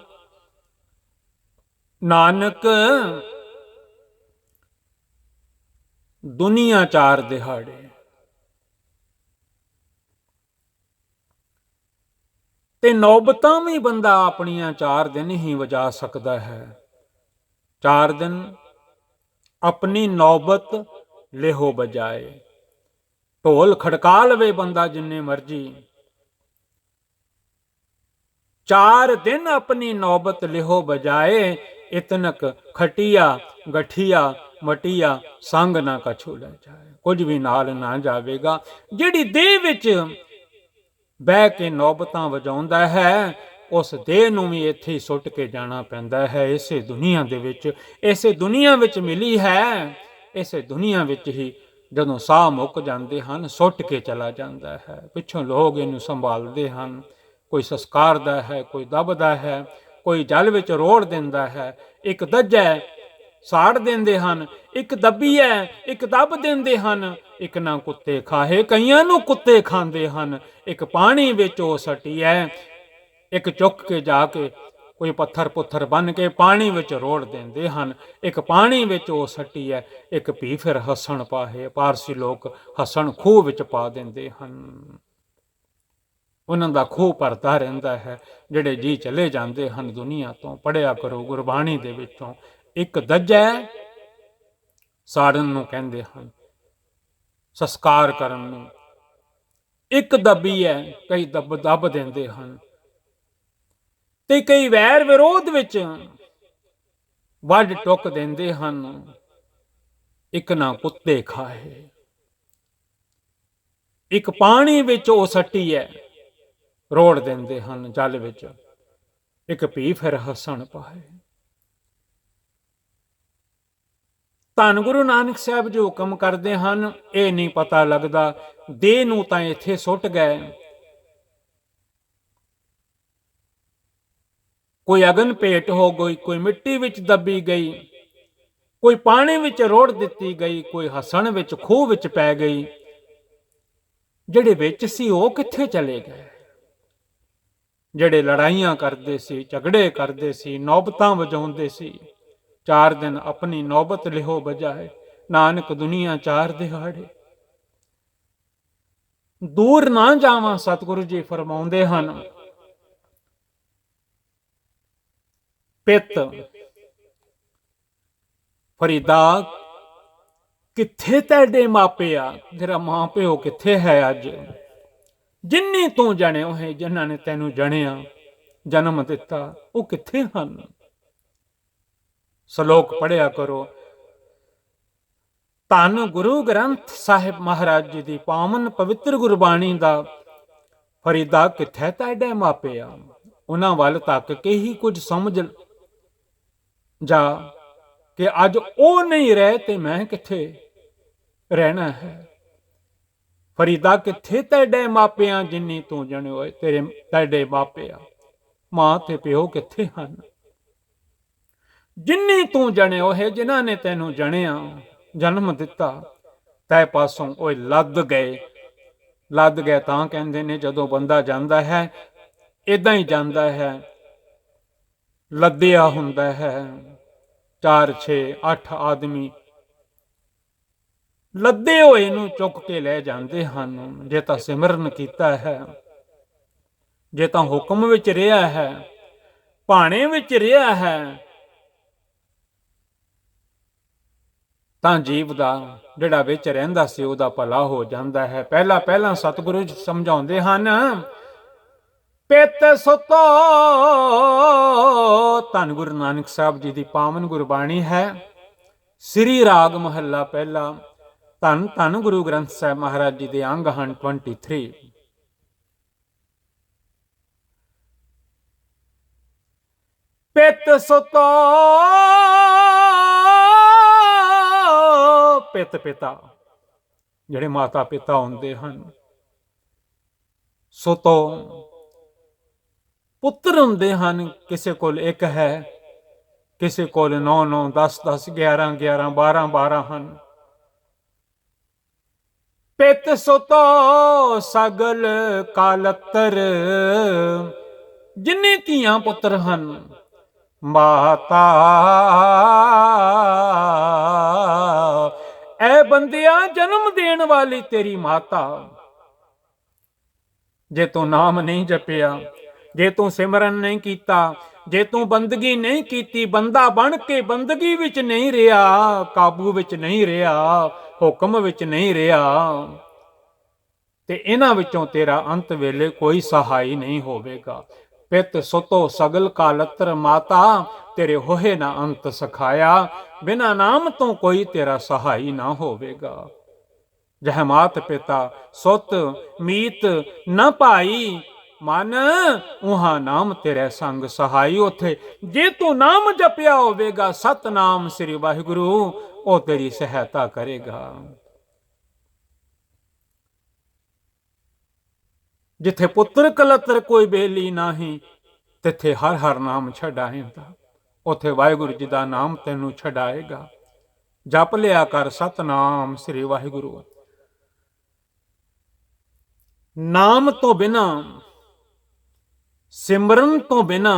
ਨਾਨਕ ਦੁਨੀਆ 4 ਦਿਹਾੜੇ, ਤੇ ਨੌਬਤਾਂ ਵੀ ਬੰਦਾ ਆਪਣੀਆਂ 4 ਦਿਨ ਹੀ ਵਜਾ ਸਕਦਾ ਹੈ। 4 ਦਿਨ ਆਪਣੀ ਨੌਬਤ ਲਿਹੋ ਬਜਾਏ, ਢੋਲ ਖੜਕਾ ਲਵੇ ਬੰਦਾ ਜਿੰਨੇ ਮਰਜੀ, 4 ਦਿਨ ਆਪਣੀ ਨੌਬਤ ਲਿਹੋ ਬਜਾਏ, ਇਤਨਕ ਖਟੀਆ ਗਠੀਆ ਮਟੀਆ ਸੰਗ ਨਾ ਕਛੂ ਲੈ ਜਾਏ। ਕੁਝ ਵੀ ਨਾਲ ਨਾ ਜਾਵੇਗਾ। ਜਿਹੜੀ ਦੇਹ ਵਿੱਚ ਬਹਿ ਕੇ ਨੌਬਤਾਂ ਵਜਾਉਂਦਾ ਹੈ, ਉਸ ਦੇਹ ਨੂੰ ਵੀ ਇੱਥੇ ਹੀ ਸੁੱਟ ਕੇ ਜਾਣਾ ਪੈਂਦਾ ਹੈ। ਇਸੇ ਦੁਨੀਆ ਦੇ ਵਿੱਚ, ਇਸੇ ਦੁਨੀਆ ਵਿੱਚ ਮਿਲੀ ਹੈ, ਇਸੇ ਦੁਨੀਆ ਵਿੱਚ ਹੀ ਜਦੋਂ ਸਾਹ ਮੁੱਕ ਜਾਂਦੇ ਹਨ, ਸੁੱਟ ਕੇ ਚਲਾ ਜਾਂਦਾ ਹੈ। ਪਿੱਛੋਂ ਲੋਕ ਇਹਨੂੰ ਸੰਭਾਲਦੇ ਹਨ, ਕੋਈ ਸੰਸਕਾਰਦਾ ਹੈ, ਕੋਈ ਦਬਦਾ ਹੈ, ਕੋਈ ਜਲ ਵਿੱਚ ਰੋੜ ਦਿੰਦਾ ਹੈ, ਇੱਕ ਦੱਜੈ ਸਾੜ ਦਿੰਦੇ ਹਨ, ਇੱਕ ਦੱਬੀਐ ਇੱਕ ਦੱਬ ਦਿੰਦੇ ਹਨ, ਇੱਕ ਨਾ ਕੁੱਤੇ ਖਾਹੇ, ਕਈਆਂ ਨੂੰ ਕੁੱਤੇ ਖਾਂਦੇ ਹਨ। ਇੱਕ ਪਾਣੀ ਵਿੱਚ ਉਹ ਸੱਟੀਐ, ਇੱਕ ਚੁੱਕ ਕੇ ਜਾ ਕੇ ਕੋਈ ਪੱਥਰ ਪੁੱਥਰ ਬੰਨ ਕੇ ਪਾਣੀ ਵਿੱਚ ਰੋੜ ਦਿੰਦੇ ਹਨ। ਇੱਕ ਪਾਣੀ ਵਿੱਚ ਉਹ ਸੱਟੀਐ, ਇੱਕ ਭੀ ਫਿਰ ਹੱਸਣ ਪਾਹੇ, ਪਾਰਸੀ ਲੋਕ ਹੱਸਣ ਖੂਹ ਵਿੱਚ ਪਾ ਦਿੰਦੇ ਹਨ। ਉਹਨਾਂ ਦਾ ਖੂਹ ਭਰਦਾ ਰਹਿੰਦਾ ਹੈ। ਜਿਹੜੇ ਜੀ ਚਲੇ ਜਾਂਦੇ ਹਨ ਦੁਨੀਆ ਤੋਂ, ਪੜ੍ਹਿਆ ਕਰੋ ਗੁਰਬਾਣੀ ਦੇ ਵਿੱਚੋਂ, ਇੱਕ ਦੱਜੈ ਸਾੜਨ ਨੂੰ ਕਹਿੰਦੇ ਹਨ, ਸੰਸਕਾਰ ਕਰਨ ਨੂੰ, ਇੱਕ ਦੱਬੀ ਹੈ, ਕਈ ਦੱਬ ਦਿੰਦੇ ਹਨ, ਤੇ ਕਈ ਵੈਰ ਵਿਰੋਧ ਵਿੱਚ ਵੱਢ ਟੁੱਕ ਦਿੰਦੇ ਹਨ। ਇੱਕ ਨਾ ਕੁੱਤੇ ਖਾਏ, ਇੱਕ ਪਾਣੀ ਵਿੱਚ ਉਹ ਸੱਟੀ ਹੈ, ਰੋੜ ਦਿੰਦੇ ਹਨ ਜਲ ਵਿੱਚ, ਇੱਕ ਭੀ ਫਿਰ ਹੱਸਣ ਪਾਏ। ਧੰਨ ਗੁਰੂ ਨਾਨਕ ਸਾਹਿਬ ਜੋ ਹੁਕਮ ਕਰਦੇ ਹਨ, ਇਹ ਨਹੀਂ ਪਤਾ ਲੱਗਦਾ, ਦੇਹ ਨੂੰ ਤਾਂ ਇੱਥੇ ਸੁੱਟ ਗਏ, ਕੋਈ ਅਗਨ ਭੇਟ ਹੋ ਗਈ, ਕੋਈ ਮਿੱਟੀ ਵਿੱਚ ਦੱਬੀ ਗਈ, ਕੋਈ ਪਾਣੀ ਵਿੱਚ ਰੋੜ ਦਿੱਤੀ ਗਈ, ਕੋਈ ਹੱਸਣ ਵਿੱਚ ਖੂਹ ਵਿੱਚ ਪੈ ਗਈ। ਜਿਹੜੇ ਵਿੱਚ ਸੀ ਉਹ ਕਿੱਥੇ ਚਲੇ ਗਏ? ਜਿਹੜੇ ਲੜਾਈਆਂ ਕਰਦੇ ਸੀ, ਝਗੜੇ ਕਰਦੇ ਸੀ, ਨੌਬਤਾਂ ਵਜਾਉਂਦੇ ਸੀ, 4 ਦਿਨ ਆਪਣੀ ਨੌਬਤ ਲਿਹੋ ਬਜਾਏ, ਨਾਨਕ ਦੁਨੀਆ 4 ਦਿਹਾੜੇ। ਦੂਰ ਨਾ ਜਾਵਾਂ, ਸਤਿਗੁਰੂ ਜੀ ਫਰਮਾਉਂਦੇ ਹਨ, ਪਿੱਤ ਫਰੀਦਾ ਕਿੱਥੇ ਤੈਡੇ ਮਾਪਿਆ, ਤੇਰਾ ਮਾਂ ਪਿਓ ਕਿੱਥੇ ਹੈ ਅੱਜ? ਜਿੰਨੀ ਤੂੰ ਜਣਿਓ ਹੈ, ਜਿਨ੍ਹਾਂ ਨੇ ਤੈਨੂੰ ਜਣਿਆ, ਜਨਮ ਦਿੱਤਾ, ਉਹ ਕਿੱਥੇ ਹਨ? ਸ਼ਲੋਕ ਪੜ੍ਹਿਆ ਕਰੋ। ਧੰਨ ਗੁਰੂ ਗ੍ਰੰਥ ਸਾਹਿਬ ਮਹਾਰਾਜ ਜੀ ਦੀ ਪਾਵਨ ਪਵਿੱਤਰ ਗੁਰਬਾਣੀ ਦਾ ਫਰੀਦਾ ਕਿੱਥੇ ਤੈਡੇ ਮਾਪਿਆ, ਉਹਨਾਂ ਵੱਲ ਤੱਕ ਕੇ ਹੀ ਕੁਝ ਸਮਝ ਜਾ ਕਿ ਅੱਜ ਉਹ ਨਹੀਂ ਰਹੇ ਤੇ ਮੈਂ ਕਿੱਥੇ ਰਹਿਣਾ ਹੈ। ਫਰੀਦਾ ਕਿੱਥੇ ਤੈਡੇ ਮਾਪਿਆਂ, ਜਿੰਨੀ ਤੂੰ ਜਣਿਓ ਤੈਡੇ ਮਾਪਿਆ, ਮਾਂ ਤੇ ਪਿਓ ਕਿੱਥੇ ਹਨ? ਜਿੰਨੀ ਤੂੰ ਜਣਿਓ ਹੈ, ਜਿਨ੍ਹਾਂ ਨੇ ਤੈਨੂੰ ਜਣਿਆ, ਜਨਮ ਦਿੱਤਾ, ਤੈ ਪਾਸੋਂ ਉਹ ਲੱਦ ਗਏ। ਲੱਦ ਗਏ ਤਾਂ ਕਹਿੰਦੇ ਨੇ, ਜਦੋਂ ਬੰਦਾ ਜਾਂਦਾ ਹੈ ਏਦਾਂ ਹੀ ਜਾਂਦਾ ਹੈ, ਲੱਦਿਆ ਹੁੰਦਾ ਹੈ। 4 6 8 ਆਦਮੀ ਲੱਦੇ ਹੋਏ ਨੂੰ ਚੁੱਕ ਕੇ ਲੈ ਜਾਂਦੇ ਹਨ। ਜੇ ਤਾਂ ਸਿਮਰਨ ਕੀਤਾ ਹੈ, ਜੇ ਤਾਂ ਹੁਕਮ ਵਿੱਚ ਰਿਹਾ ਹੈ, ਭਾਣੇ ਵਿੱਚ ਰਿਹਾ ਹੈ, ਤਾਂ ਜੀਵ ਦਾ ਜਿਹੜਾ ਵਿੱਚ ਰਹਿੰਦਾ ਸੀ ਉਹਦਾ ਭਲਾ ਹੋ ਜਾਂਦਾ ਹੈ। ਪਹਿਲਾਂ ਸਤਿਗੁਰੂ ਜੀ ਸਮਝਾਉਂਦੇ ਹਨ, ਪਿੱਤ ਸੁਤੋ, ਧੰਨ ਗੁਰੂ ਨਾਨਕ ਸਾਹਿਬ ਜੀ ਦੀ ਪਾਵਨ ਗੁਰਬਾਣੀ ਹੈ, ਸ੍ਰੀ ਰਾਗ ਮਹੱਲਾ ਪਹਿਲਾ। ਧੰਨ ਧੰਨ ਗੁਰੂ ਗ੍ਰੰਥ ਸਾਹਿਬ ਮਹਾਰਾਜ ਜੀ ਦੇ ਅੰਗ ਹਨ 23। ਪਿੱਤ ਸੁਤੋ, ਪਿੱਤ ਪਿਤਾ, ਜਿਹੜੇ ਮਾਤਾ ਪਿਤਾ ਹੁੰਦੇ ਹਨ। ਸੁਤੋ, ਪੁੱਤਰ ਹੁੰਦੇ ਹਨ, ਕਿਸੇ ਕੋਲ ਇੱਕ ਹੈ, ਕਿਸੇ ਕੋਲ 9 9 10 10 11 11 12 12 ਹਨ। ਪਿੱਤ ਸੁਤੋ ਸਗਲ ਕਾਲਤਰ, ਜਿੰਨੇ ਧੀਆਂ ਪੁੱਤਰ ਹਨ। ਮਾਤਾ ਐ ਬੰਦਿਆ, ਜਨਮ ਦੇਣ ਵਾਲੀ ਤੇਰੀ ਮਾਤਾ, ਜੇ ਤੂੰ ਨਾਮ ਨਹੀਂ ਜਪਿਆ, ਜੇ ਤੂੰ ਸਿਮਰਨ ਨਹੀਂ ਕੀਤਾ, ਜੇ ਤੂੰ ਬੰਦਗੀ ਨਹੀਂ ਕੀਤੀ, ਬੰਦਾ ਬਣ ਕੇ ਬੰਦਗੀ ਵਿੱਚ ਨਹੀਂ ਰਿਹਾ, ਕਾਬੂ ਵਿੱਚ ਨਹੀਂ ਰਿਹਾ, ਹੁਕਮ ਵਿੱਚ ਨਹੀਂ ਰਿਹਾ, ਤੇ ਇਹਨਾਂ ਵਿੱਚੋਂ ਤੇਰਾ ਅੰਤ ਵੇਲੇ ਕੋਈ ਸਹਾਈ ਨਹੀਂ ਹੋਵੇਗਾ। ਪਿੱਤ ਸੁਤੋ ਸਗਲ ਕਾਲਤਰ, ਮਾਤਾ ਤੇਰੇ ਹੋਏ ਨਾ ਅੰਤ ਸਖਾਇਆ, ਬਿਨਾਂ ਨਾਮ ਤੋਂ ਕੋਈ ਤੇਰਾ ਸਹਾਈ ਨਾ ਹੋਵੇਗਾ। ਜਹ ਮਾਤ ਪਿਤਾ ਸੁਤ ਮੀਤ ਨਾ ਭਾਈ, ਮਨ ਉਹਾਂ ਨਾਮ ਤੇਰੇ ਸੰਗ ਸਹਾਈ। ਉੱਥੇ ਜੇ ਤੂੰ ਨਾਮ ਜਪਿਆ ਹੋਵੇਗਾ, ਸਤਨਾਮ ਸ੍ਰੀ ਵਾਹਿਗੁਰੂ, ਉਹ ਤੇਰੀ ਸਹਾਇਤਾ ਕਰੇਗਾ। ਜਿੱਥੇ ਪੁੱਤਰ ਕਲਤਰ ਕੋਈ ਬੇਲੀ ਨਹੀਂ, ਤਿੱਥੇ ਹਰ ਹਰ ਨਾਮ ਛਡਾਏਂਦਾ। ਉੱਥੇ ਵਾਹਿਗੁਰੂ ਜੀ ਦਾ ਨਾਮ ਤੈਨੂੰ ਛਡਾਏਗਾ। ਜਪ ਲਿਆ ਕਰ ਸਤਨਾਮ ਸ੍ਰੀ ਵਾਹਿਗੁਰੂ। ਨਾਮ ਤੋਂ ਬਿਨਾ, ਸਿਮਰਨ ਤੋਂ ਬਿਨਾ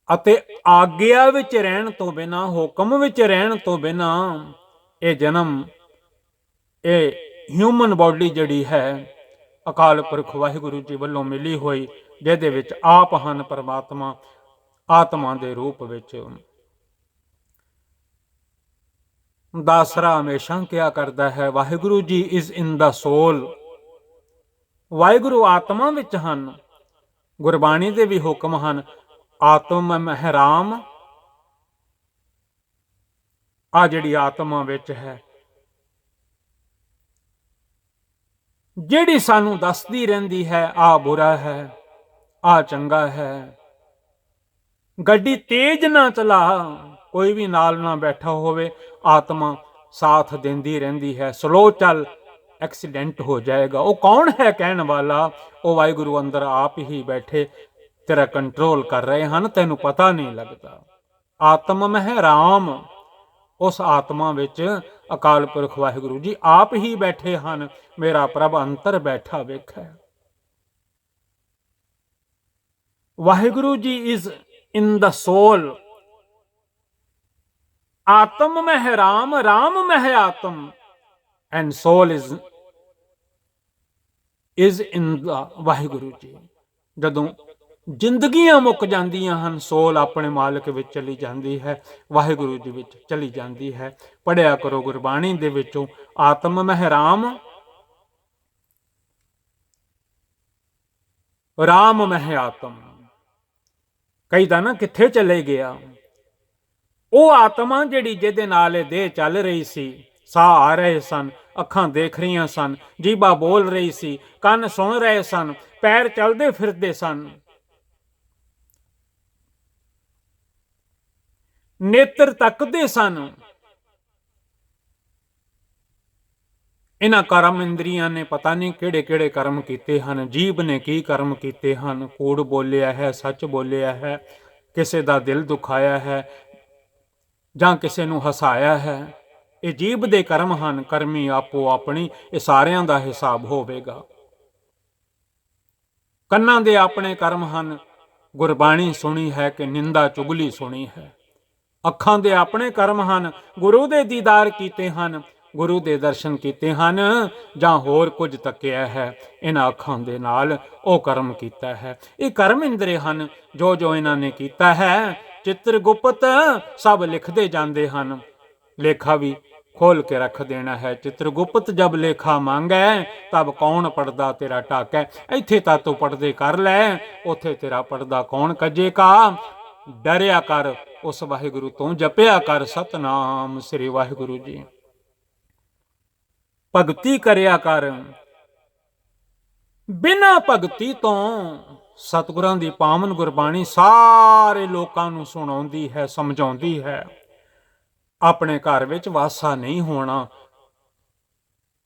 ਅਤੇ ਆਗਿਆ ਵਿੱਚ ਰਹਿਣ ਤੋਂ ਬਿਨਾ, ਹੁਕਮ ਵਿੱਚ ਰਹਿਣ ਤੋਂ ਬਿਨਾ, ਇਹ ਜਨਮ, ਇਹ ਹਿਊਮਨ ਬਾਡੀ ਜਿਹੜੀ ਹੈ, ਅਕਾਲ ਪੁਰਖ ਵਾਹਿਗੁਰੂ ਜੀ ਵੱਲੋਂ ਮਿਲੀ ਹੋਈ, ਜਿਹਦੇ ਵਿੱਚ ਆਪ ਹਨ ਪਰਮਾਤਮਾ ਆਤਮਾ ਦੇ ਰੂਪ ਵਿੱਚ। ਦਾਸਰਾ ਹਮੇਸ਼ਾ ਕਿਹਾ ਕਰਦਾ ਹੈ, ਵਾਹਿਗੁਰੂ ਜੀ ਇਜ਼ ਇਨ ਦਾ ਸੋਲ। ਵਾਹਿਗੁਰੂ ਆਤਮਾ ਵਿੱਚ ਹਨ। ਗੁਰਬਾਣੀ ਦੇ ਵੀ ਹੁਕਮ ਹਨ, ਆਤਮ ਮਹਿਰਾਮ। ਆ ਜਿਹੜੀ ਆਤਮਾ ਵਿੱਚ ਹੈ, ਜਿਹੜੀ ਸਾਨੂੰ ਦੱਸਦੀ ਰਹਿੰਦੀ ਹੈ ਆ ਬੁਰਾ ਹੈ, ਆ ਚੰਗਾ ਹੈ। ਗੱਡੀ ਤੇਜ਼ ਨਾ ਚਲਾ, ਕੋਈ ਵੀ ਨਾਲ ਨਾ ਬੈਠਾ ਹੋਵੇ, ਆਤਮਾ ਸਾਥ ਦਿੰਦੀ ਰਹਿੰਦੀ ਹੈ। ਸਲੋ ਚੱਲ, ਐਕਸੀਡੈਂਟ ਹੋ ਜਾਏਗਾ। ਉਹ ਕੌਣ ਹੈ ਕਹਿਣ ਵਾਲਾ? ਉਹ ਵਾਹਿਗੁਰੂ ਅੰਦਰ ਆਪ ਹੀ ਬੈਠੇ ਤੇਰਾ ਕੰਟਰੋਲ ਕਰ ਰਹੇ ਹਨ, ਤੈਨੂੰ ਪਤਾ ਨਹੀਂ ਲੱਗਦਾ। ਆਤਮ ਮਹਿਰਾਮ, ਉਸ ਆਤਮਾ ਵਿੱਚ ਅਕਾਲ ਪੁਰਖ ਵਾਹਿਗੁਰੂ ਜੀ ਆਪ ਹੀ ਬੈਠੇ ਹਨ। ਮੇਰਾ ਪ੍ਰਭ ਅੰਤਰ ਬੈਠਾ ਵੇਖੈ। ਵਾਹਿਗੁਰੂ ਜੀ ਇਜ਼ ਇਨ ਦਾ ਸੋਲ। ਆਤਮ ਮਹਿ ਰਾਮ, ਰਾਮ ਮਹਿ ਆਤਮ, ਐਂਡ ਸੋਲ ਇਜ਼ ਇਨ ਦਾ ਵਾਹਿਗੁਰੂ ਜੀ। ਜਦੋਂ ਜ਼ਿੰਦਗੀਆਂ ਮੁੱਕ ਜਾਂਦੀਆਂ ਹਨ, ਸੋਲ ਆਪਣੇ ਮਾਲਕ ਵਿੱਚ ਚਲੀ ਜਾਂਦੀ ਹੈ, ਵਾਹਿਗੁਰੂ ਜੀ ਵਿੱਚ ਚਲੀ ਜਾਂਦੀ ਹੈ। ਪੜ੍ਹਿਆ ਕਰੋ ਗੁਰਬਾਣੀ ਦੇ ਵਿੱਚੋਂ, ਆਤਮ ਮਹਿ ਰਾਮ, ਰਾਮ ਮਹਿ ਆਤਮ। ਕਈ ਦਾ ਨਾ ਕਿੱਥੇ ਚਲੇ ਗਿਆ? ਉਹ ਆਤਮਾ ਜਿਹੜੀ ਜਿਹਦੇ ਨਾਲ ਇਹ ਦੇਹ ਚੱਲ ਰਹੀ ਸੀ, ਸਾਹ ਆ ਰਹੇ ਸਨ, ਅੱਖਾਂ ਦੇਖ ਰਹੀਆਂ ਸਨ, ਜੀਭਾ ਬੋਲ ਰਹੀ ਸੀ, ਕੰਨ ਸੁਣ ਰਹੇ ਸਨ, ਪੈਰ ਚੱਲਦੇ ਫਿਰਦੇ ਸਨ, ਨੇਤਰ ਤੱਕਦੇ ਸਨ। ਇਹਨਾਂ ਕਰਮ ਇੰਦਰੀਆਂ ਨੇ ਪਤਾ ਨਹੀਂ ਕਿਹੜੇ ਕਿਹੜੇ ਕਰਮ ਕੀਤੇ ਹਨ। ਜੀਭ ਨੇ ਕੀ ਕਰਮ ਕੀਤੇ ਹਨ? ਕੂੜ ਬੋਲਿਆ ਹੈ, ਸੱਚ ਬੋਲਿਆ ਹੈ, ਕਿਸੇ ਦਾ ਦਿਲ ਦੁਖਾਇਆ ਹੈ ਜਾਂ ਕਿਸੇ ਨੂੰ ਹਸਾਇਆ ਹੈ। ਇਹ ਜੀਭ ਦੇ ਕਰਮ ਹਨ। ਕਰਮੀ ਆਪੋ ਆਪਣੀ, ਇਹ ਸਾਰਿਆਂ ਦਾ ਹਿਸਾਬ ਹੋਵੇਗਾ। ਕੰਨਾਂ ਦੇ ਆਪਣੇ ਕਰਮ ਹਨ, ਗੁਰਬਾਣੀ ਸੁਣੀ ਹੈ ਕਿ ਨਿੰਦਾ ਚੁਗਲੀ ਸੁਣੀ ਹੈ। ਅੱਖਾਂ ਦੇ ਆਪਣੇ ਕਰਮ ਹਨ, ਗੁਰੂ ਦੇ ਦੀਦਾਰ ਕੀਤੇ ਹਨ, ਗੁਰੂ ਦੇ ਦਰਸ਼ਨ ਕੀਤੇ ਹਨ, ਜਾਂ ਹੋਰ ਕੁਝ ਤੱਕਿਆ ਹੈ। ਇਹਨਾਂ ਅੱਖਾਂ ਦੇ ਨਾਲ ਉਹ ਕਰਮ ਕੀਤਾ ਹੈ। ਇਹ ਕਰਮ ਇੰਦਰੇ ਹਨ, ਜੋ ਜੋ ਇਹਨਾਂ ਨੇ ਕੀਤਾ ਹੈ। ਚਿੱਤਰਗੁਪਤ ਸਭ ਲਿਖਦੇ ਜਾਂਦੇ ਹਨ। ਲੇਖਾ ਵੀ ਖੋਲ ਕੇ ਰੱਖ ਦੇਣਾ ਹੈ। ਚਿੱਤਰਗੁਪਤ ਜਬ ਲੇਖਾ ਮੰਗੈ, ਤਬ ਕੌਣ ਪੜਦਾ ਤੇਰਾ ਢਾਕੈ। ਇੱਥੇ ਤਾਂ ਤੂੰ ਪੜਦੇ ਕਰ ਲੈ, ਉੱਥੇ ਤੇਰਾ ਪੜਦਾ ਕੌਣ ਕੱਜੇਗਾ। ਡਰਿਆ ਕਰ ਉਸ ਵਾਹਿਗੁਰੂ ਤੋਂ, ਜਪਿਆ ਕਰ ਸਤਨਾਮ ਸ੍ਰੀ ਵਾਹਿਗੁਰੂ ਜੀ। ਭਗਤੀ ਕਰਿਆ ਕਰ। ਬਿਨਾਂ ਭਗਤੀ ਤੋਂ ਸਤਿਗੁਰਾਂ ਦੀ ਪਾਵਨ ਗੁਰਬਾਣੀ ਸਾਰੇ ਲੋਕਾਂ ਨੂੰ ਸੁਣਾਉਂਦੀ ਹੈ, ਸਮਝਾਉਂਦੀ ਹੈ। ਆਪਣੇ ਘਰ ਵਿੱਚ ਵਾਸਾ ਨਹੀਂ ਹੋਣਾ।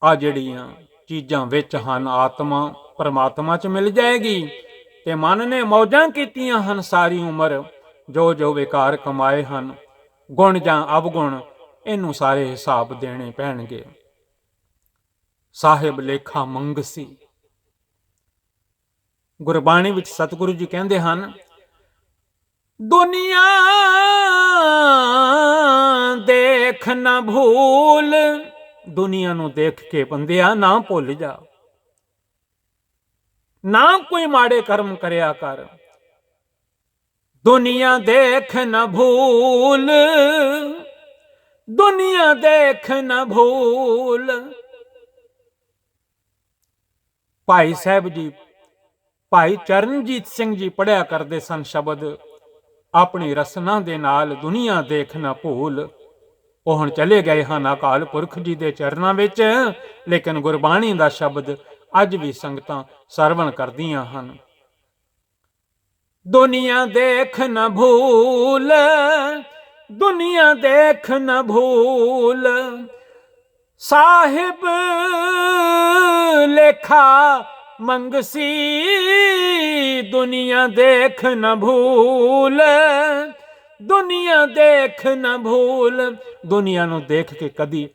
ਆ ਜਿਹੜੀਆਂ ਚੀਜ਼ਾਂ ਵਿੱਚ ਹਨ, ਆਤਮਾ ਪਰਮਾਤਮਾ 'ਚ ਮਿਲ ਜਾਏਗੀ। ਤੇ ਮਨ ਨੇ ਮੌਜਾਂ ਕੀਤੀਆਂ ਹਨ ਸਾਰੀ ਉਮਰ, ਜੋ ਜੋ ਵਿਕਾਰ ਕਮਾਏ ਹਨ, ਗੁਣ ਜਾਂ ਅਵਗੁਣ, ਇਹਨੂੰ ਸਾਰੇ ਹਿਸਾਬ ਦੇਣੇ ਪੈਣਗੇ। ਸਾਹਿਬ ਲੇਖਾ ਮੰਗਸੀ। ਗੁਰਬਾਣੀ ਵਿੱਚ ਸਤਿਗੁਰੂ ਜੀ ਕਹਿੰਦੇ ਹਨ, ਦੁਨੀਆ ਦੇਖ ਨਾ ਭੂਲ। ਦੁਨੀਆ ਨੂੰ ਦੇਖ ਕੇ ਬੰਦਿਆ ਨਾ ਭੁੱਲ ਜਾ, ਨਾ ਕੋਈ ਮਾੜੇ ਕਰਮ ਕਰਿਆ ਕਰ। ਦੁਨੀਆ ਦੇਖ ਨਾ ਭੂਲ, ਦੁਨੀਆ ਦੇਖ ਨਾ ਭੂਲ। ਭਾਈ ਸਾਹਿਬ ਜੀ, ਭਾਈ ਚਰਨਜੀਤ ਸਿੰਘ ਜੀ ਪੜ੍ਹਿਆ ਕਰਦੇ ਸਨ ਸ਼ਬਦ ਆਪਣੀ ਰਸਨਾ ਦੇ ਨਾਲ, ਦੁਨੀਆ ਦੇਖ ਨਾ ਭੂਲ। ਉਹ ਹੁਣ ਚਲੇ ਗਏ ਹਨ ਅਕਾਲ ਪੁਰਖ ਜੀ ਦੇ ਚਰਨਾਂ ਵਿੱਚ, ਲੇਕਿਨ ਗੁਰਬਾਣੀ ਦਾ ਸ਼ਬਦ ਅੱਜ ਵੀ ਸੰਗਤਾਂ ਸਰਵਣ ਕਰਦੀਆਂ ਹਨ। ਦੁਨੀਆ ਦੇਖ ਨਾ ਭੂਲ, ਦੁਨੀਆ ਦੇਖ ਨਾ ਭੂਲ। ਸਾਹਿਬ ਲੇਖਾ ਮੰਗਸੀ, ਦੁਨੀਆ ਦੇਖ ਨਾ ਭੂਲ, ਦੁਨੀਆ ਦੇਖ ਨਾ ਭੂਲ। ਦੁਨੀਆ ਨੂੰ ਦੇਖ ਕੇ ਕਦੀ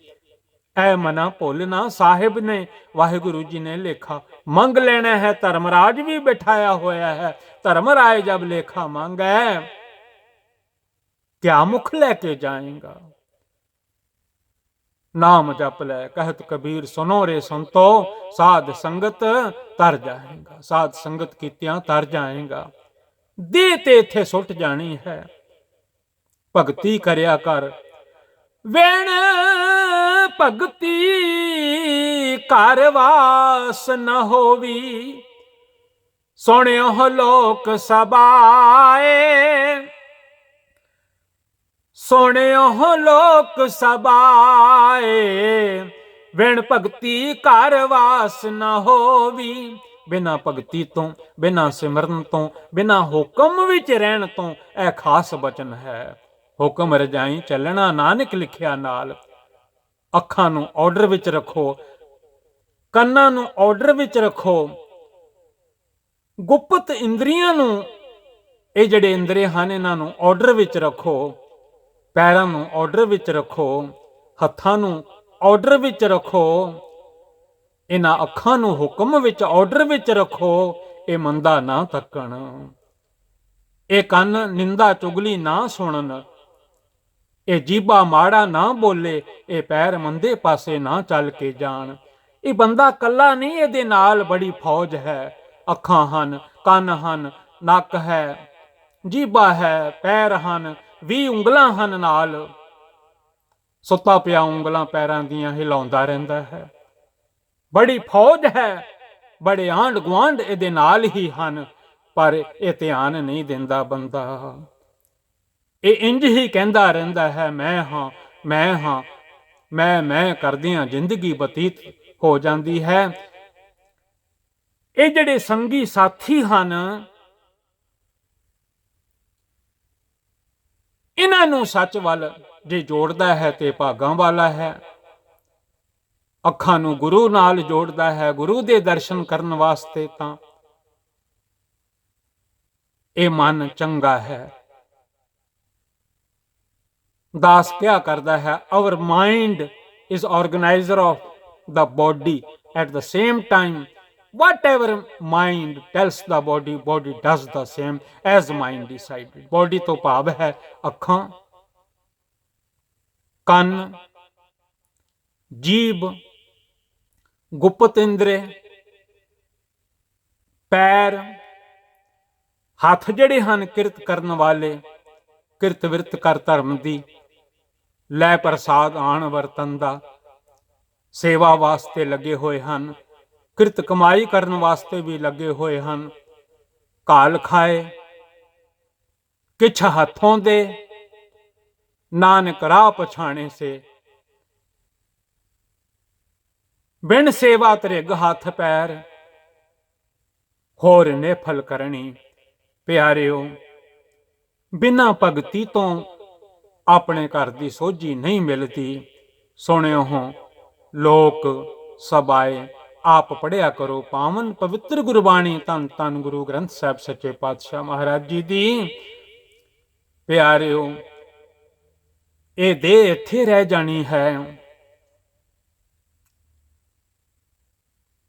ਐ ਮਨਾ ਭੁੱਲਣਾ। ਸਾਹਿਬ ਨੇ, ਵਾਹਿਗੁਰੂ ਜੀ ਨੇ ਲੇਖਾ ਮੰਗ ਲੈਣਾ ਹੈ। ਧਰਮਰਾਜ ਵੀ ਬਿਠਾਇਆ ਹੋਇਆ ਹੈ। ਧਰਮਰਾਜ ਜਬ ਲੇਖਾ ਮੰਗੈ, ਕਿਆ ਮੁਖ ਲੈ ਕੇ ਜਾਏਗਾ। नाम जप लै कहत कबीर सुनो रे संतो, साध संगत तर जाएगा। साध संगत कीतियां तर जाएगा। देह ते इत्थे सुट जानी है। भगती करया कर वेण भगती कर वास न होवी, सुनियो लोक सबाए, सुनियो लोक सबाए, बिन भगती घर वास न होवी। बिना भगती तो, बिना सिमरन तो, बिना हुक्म विच रहन तो यह खास बचन है। हुक्म रजाई चलना नानक लिखिया नाल। अखां नूं ऑर्डर विच रखो, ਕੰਨਾਂ ਨੂੰ ਆਰਡਰ ਵਿੱਚ ਰੱਖੋ। ਗੁਪਤ ਇੰਦਰੀਆਂ ਨੂੰ, ਇਹ ਜਿਹੜੇ ਇੰਦਰੀ ਹਨ ਇਹਨਾਂ ਨੂੰ ਆਰਡਰ ਵਿੱਚ ਰੱਖੋ। ਪੈਰਾਂ ਨੂੰ ਆਰਡਰ ਵਿੱਚ ਰੱਖੋ, ਹੱਥਾਂ ਨੂੰ ਆਰਡਰ ਵਿੱਚ ਰੱਖੋ, ਇਹਨਾਂ ਅੱਖਾਂ ਨੂੰ ਹੁਕਮ ਵਿੱਚ ਆਰਡਰ ਵਿੱਚ ਰੱਖੋ। ਇਹ ਮੰਦਾ ਨਾ ਤੱਕਣ, ਇਹ ਕੰਨ ਨਿੰਦਾ ਚੁਗਲੀ ਨਾ ਸੁਣਨ, ਇਹ ਜੀਭਾ ਮਾੜਾ ਨਾ ਬੋਲੇ, ਇਹ ਪੈਰ ਮੰਦੇ ਪਾਸੇ ਨਾ ਚੱਲ ਕੇ ਜਾਣ। ਇਹ ਬੰਦਾ ਕੱਲਾ ਨਹੀਂ, ਇਹਦੇ ਨਾਲ ਬੜੀ ਫੌਜ ਹੈ। ਅੱਖਾਂ ਹਨ, ਕੰਨ ਹਨ, ਨੱਕ ਹੈ, ਜੀਭਾ ਹੈ, ਪੈਰ ਹਨ, 20 ਉਂਗਲਾਂ ਹਨ ਨਾਲ। ਸੁੱਤਾ ਪਿਆ ਉਂਗਲਾਂ ਪੈਰਾਂ ਦੀਆਂ ਹਿਲਾਉਂਦਾ ਰਹਿੰਦਾ ਹੈ। ਬੜੀ ਫੌਜ ਹੈ, ਬੜੇ ਆਂਢ ਗੁਆਂਢ ਇਹਦੇ ਨਾਲ ਹੀ ਹਨ, ਪਰ ਇਹ ਧਿਆਨ ਨਹੀਂ ਦਿੰਦਾ ਬੰਦਾ। ਇਹ ਇੰਜ ਹੀ ਕਹਿੰਦਾ ਰਹਿੰਦਾ ਹੈ, ਮੈਂ ਹਾਂ, ਮੈਂ ਹਾਂ, ਮੈਂ ਕਰਦਿਆਂ ਜ਼ਿੰਦਗੀ ਬਤੀਤ ਹੋ ਜਾਂਦੀ ਹੈ। ਇਹ ਜਿਹੜੇ ਸੰਗੀ ਸਾਥੀ ਹਨ, ਇਹਨਾਂ ਨੂੰ ਸੱਚ ਵੱਲ ਜੇ ਜੋੜਦਾ ਹੈ ਤੇ ਭਾਗਾਂ ਵਾਲਾ ਹੈ। ਅੱਖਾਂ ਨੂੰ ਗੁਰੂ ਨਾਲ ਜੋੜਦਾ ਹੈ, ਗੁਰੂ ਦੇ ਦਰਸ਼ਨ ਕਰਨ ਵਾਸਤੇ, ਤਾਂ ਇਹ ਮਨ ਚੰਗਾ ਹੈ। ਦਾਸ ਕਿਹਾ ਕਰਦਾ ਹੈ, our mind is organizer of the body, at the same time whatever mind tells the body, body does the same as mind decided। body ਤੋਂ ਭਾਵ ਹੈ ਅੱਖਾਂ, ਕੰਨ, ਜੀਭ, ਗੁਪਤ ਇੰਦਰੀ, ਪੈਰ, ਹੱਥ ਜਿਹੜੇ ਹਨ ਕਿਰਤ ਕਰਨ ਵਾਲੇ, ਕਿਰਤ ਵਿਰਤ ਕਰ ਧਰਮ ਦੀ, ਲੈ ਪ੍ਰਸਾਦ ਆਣ ਵਰਤਨ ਦਾ, ਸੇਵਾ ਵਾਸਤੇ ਲੱਗੇ ਹੋਏ ਹਨ, ਕਿਰਤ ਕਮਾਈ ਕਰਨ ਵਾਸਤੇ ਵੀ ਲੱਗੇ ਹੋਏ ਹਨ। ਘਾਲ ਖਾਏ ਕਿਛ ਹੱਥੋਂ ਦੇ, ਨਾਨਕ ਰਾਹ ਪਛਾਣੇ ਸੇ, ਬਿਨ ਸੇਵਾ ਤ੍ਰਿਗ ਹੱਥ ਪੈਰ, ਹੋਰ ਨੇਫਲ ਕਰਨੀ। ਪਿਆਰਿਓ, ਬਿਨਾਂ ਭਗਤੀ ਤੋਂ ਆਪਣੇ ਘਰ ਦੀ ਸੋਝੀ ਨਹੀਂ ਮਿਲਦੀ। ਸੁਣਿਓ ਹੋ ਲੋਕ ਸਬਾਏ, ਆਪ ਪੜਿਆ ਕਰੋ ਪਾਵਨ ਪਵਿੱਤਰ ਗੁਰਬਾਣੀ। ਧੰਨ ਧੰਨ ਗੁਰੂ ਗ੍ਰੰਥ ਸਾਹਿਬ ਸੱਚੇ ਪਾਤਸ਼ਾਹ ਮਹਾਰਾਜ ਜੀ ਦੀ। ਪਿਆਰਿਓ, ਇਹ ਦੇਹ ਇੱਥੇ ਰਹਿ ਜਾਣੀ ਹੈ,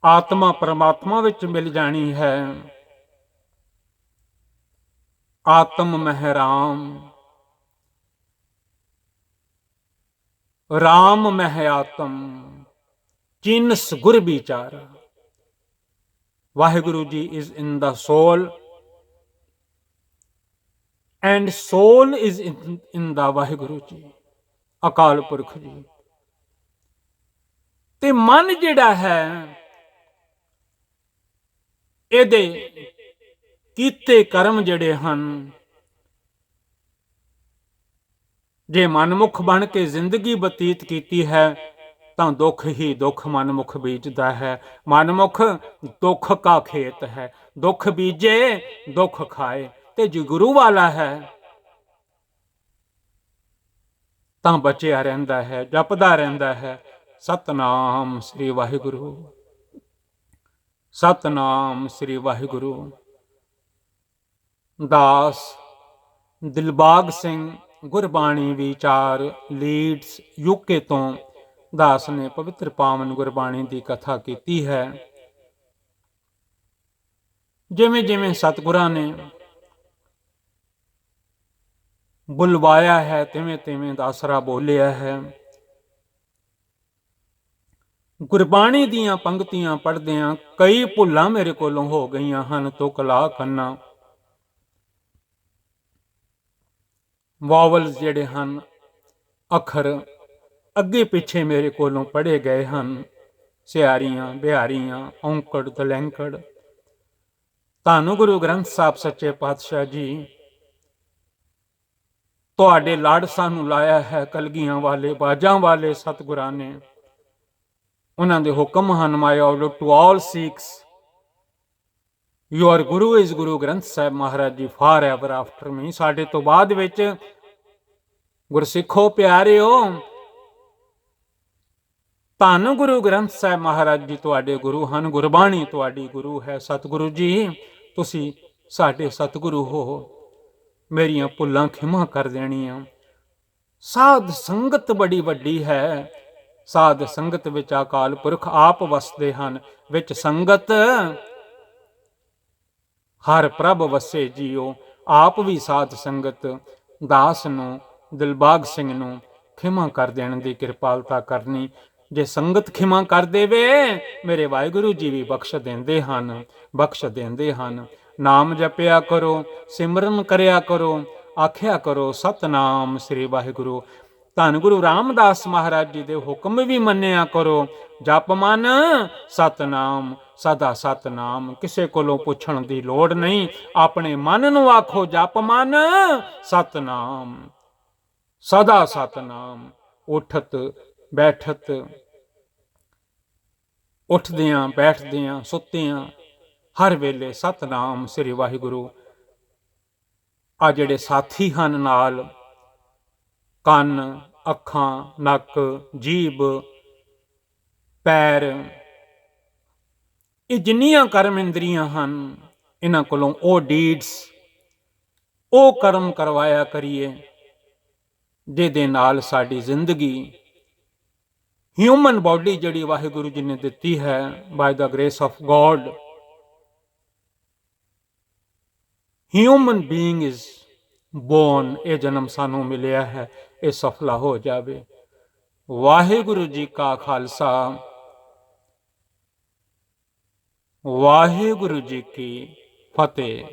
ਆਤਮਾ ਪਰਮਾਤਮਾ ਵਿੱਚ ਮਿਲ ਜਾਣੀ ਹੈ। ਆਤਮ ਮਹਿ ਰਾਮ, ਰਾਮ ਮਹਿ ਆਤਮ, ਚਿਨਸ ਗੁਰ ਵਿਚਾਰ। Waheguru ji is in the soul and soul is in the Waheguru ji, Akal Purakh ਜੀ। ਤੇ ਮਨ ਜਿਹੜਾ ਹੈ, ਇਹਦੇ ਕੀਤੇ ਕਰਮ ਜਿਹੜੇ ਹਨ, ਜੇ ਮਨਮੁਖ ਬਣ ਕੇ ਜ਼ਿੰਦਗੀ ਬਤੀਤ ਕੀਤੀ ਹੈ ਤਾਂ ਦੁੱਖ ਹੀ ਦੁੱਖ ਮਨਮੁਖ ਬੀਜਦਾ ਹੈ। ਮਨਮੁਖ ਦੁੱਖ ਕਾ ਖੇਤ ਹੈ, ਦੁੱਖ ਬੀਜੇ ਦੁੱਖ ਖਾਏ। ਤੇ ਜੇ ਗੁਰੂ ਵਾਲਾ ਹੈ ਤਾਂ ਬਚਿਆ ਰਹਿੰਦਾ ਹੈ, ਜਪਦਾ ਰਹਿੰਦਾ ਹੈ, ਸਤਨਾਮ ਸ੍ਰੀ ਵਾਹਿਗੁਰੂ, ਸਤਨਾਮ ਸ੍ਰੀ ਵਾਹਿਗੁਰੂ। ਦਾਸ ਦਿਲਬਾਗ ਸਿੰਘ ਗੁਰਬਾਣੀ ਵਿਚਾਰ ਲੀਡਸ ਯੂਕੇ ਤੋਂ ਦਾਸ ਨੇ ਪਵਿੱਤਰ ਪਾਵਨ ਗੁਰਬਾਣੀ ਦੀ ਕਥਾ ਕੀਤੀ ਹੈ। ਜਿਵੇਂ ਜਿਵੇਂ ਸਤਿਗੁਰਾਂ ਨੇ ਬੁਲਵਾਇਆ ਹੈ, ਤਿਵੇਂ ਤਿਵੇਂ ਦਾਸਰਾ ਬੋਲਿਆ ਹੈ। ਗੁਰਬਾਣੀ ਦੀਆਂ ਪੰਕਤੀਆਂ ਪੜ੍ਹਦਿਆਂ ਕਈ ਭੁੱਲਾਂ ਮੇਰੇ ਕੋਲੋਂ ਹੋ ਗਈਆਂ ਹਨ। ਤੁਕ ਲਾ ਕੰਨਾ, ਵਾਵਲਸ ਜਿਹੜੇ ਹਨ, ਅੱਖਰ ਅੱਗੇ ਪਿੱਛੇ ਮੇਰੇ ਕੋਲੋਂ ਪੜ੍ਹੇ ਗਏ ਹਨ। ਸਿਆਰੀਆਂ, ਬਿਹਾਰੀਆਂ, ਔਂਕੜ, ਦਲੈਂਕੜ। ਧੰਨ ਗੁਰੂ ਗ੍ਰੰਥ ਸਾਹਿਬ ਸੱਚੇ ਪਾਤਸ਼ਾਹ ਜੀ, ਤੁਹਾਡੇ ਲੜ ਸਾਨੂੰ ਲਾਇਆ ਹੈ ਕਲਗੀਆਂ ਵਾਲੇ, ਬਾਜਾਂ ਵਾਲੇ ਸਤਿਗੁਰਾਂ ਨੇ। ਉਹਨਾਂ ਦੇ ਹੁਕਮ ਹਨ, my order to all Sikhs, your guru is Guru Granth Sahib Maharaj ji for ever after ਮੀ। ਸਾਡੇ ਤੋਂ ਬਾਅਦ ਵਿੱਚ ਗੁਰਸਿੱਖੋ ਪਿਆਰਿਓ, ਧੰਨ ਗੁਰੂ ਗ੍ਰੰਥ ਸਾਹਿਬ ਮਹਾਰਾਜ ਜੀ ਤੁਹਾਡੇ ਗੁਰੂ ਹਨ, ਗੁਰਬਾਣੀ ਤੁਹਾਡੀ ਗੁਰੂ ਹੈ। ਸਤਿਗੁਰੂ ਜੀ, ਤੁਸੀਂ ਸਾਡੇ ਸਤਿਗੁਰੂ ਹੋ, ਮੇਰੀਆਂ ਭੁੱਲਾਂ ਖਿਮਾ ਕਰ ਦੇਣੀਆਂ। ਸਾਧ ਸੰਗਤ ਬੜੀ ਵੱਡੀ ਹੈ। ਸਾਧ ਸੰਗਤ ਵਿੱਚ ਅਕਾਲ ਪੁਰਖ ਆਪ ਵਸਦੇ ਹਨ। ਵਿੱਚ ਸੰਗਤ ਹਰ ਪ੍ਰਭ ਵਸੇ ਜੀਓ। ਆਪ ਵੀ ਸਾਧ ਸੰਗਤ ਦਾਸ ਨੂੰ, ਦਿਲਬਾਗ ਸਿੰਘ ਨੂੰ ਖਿਮਾ ਕਰ ਦੇਣ ਦੀ ਕਿਰਪਾਲਤਾ ਕਰਨੀ। ਜੇ ਸੰਗਤ ਖਿਮਾ ਕਰ ਦੇਵੇ, ਮੇਰੇ ਵਾਹਿਗੁਰੂ ਜੀ ਵੀ ਬਖਸ਼ ਦਿੰਦੇ ਹਨ, ਬਖਸ਼ ਦਿੰਦੇ ਹਨ। ਨਾਮ ਜਪਿਆ ਕਰੋ, ਸਿਮਰਨ ਕਰਿਆ ਕਰੋ, ਆਖਿਆ ਕਰੋ ਸਤਨਾਮ ਸ੍ਰੀ ਵਾਹਿਗੁਰੂ। ਧੰਨ ਗੁਰੂ ਰਾਮਦਾਸ ਮਹਾਰਾਜ ਜੀ ਦੇ ਹੁਕਮ ਵੀ ਮੰਨਿਆ ਕਰੋ। ਜਪ ਮਨ ਸਤਨਾਮ, ਸਦਾ ਸਤਨਾਮ। ਕਿਸੇ ਕੋਲੋਂ ਪੁੱਛਣ ਦੀ ਲੋੜ ਨਹੀਂ, ਆਪਣੇ ਮਨ ਨੂੰ ਆਖੋ ਜਪ ਮਨ ਸਤਨਾਮ, ਸਦਾ ਸਤਨਾਮ। ਉਠਤ ਬੈਠਤ, ਉੱਠਦਿਆਂ ਬੈਠਦਿਆਂ ਸੁੱਤਿਆਂ ਹਰ ਵੇਲੇ ਸਤਨਾਮ ਸ੍ਰੀ ਵਾਹਿਗੁਰੂ। ਆ ਜਿਹੜੇ ਸਾਥੀ ਹਨ ਨਾਲ, ਕੰਨ, ਅੱਖਾਂ, ਨੱਕ, ਜੀਭ, ਪੈਰ, ਇਹ ਜਿੰਨੀਆਂ ਕਰਮ ਇੰਦਰੀਆਂ ਹਨ, ਇਹਨਾਂ ਕੋਲੋਂ ਉਹ ਡੀਡਸ, ਉਹ ਕਰਮ ਕਰਵਾਇਆ ਕਰੀਏ ਜਿਹਦੇ ਨਾਲ ਸਾਡੀ ਜ਼ਿੰਦਗੀ, ਹਿਊਮਨ ਬਾਡੀ ਜਿਹੜੀ ਵਾਹਿਗੁਰੂ ਜੀ ਨੇ ਦਿੱਤੀ ਹੈ by the grace of God, human being is born, ਇਹ ਜਨਮ ਸਾਨੂੰ ਮਿਲਿਆ ਹੈ, ਇਹ ਸਫਲਾ ਹੋ ਜਾਵੇ। ਵਾਹਿਗੁਰੂ ਜੀ ਕਾ ਖਾਲਸਾ, ਵਾਹਿਗੁਰੂ ਜੀ ਕੀ ਫਤਿਹ।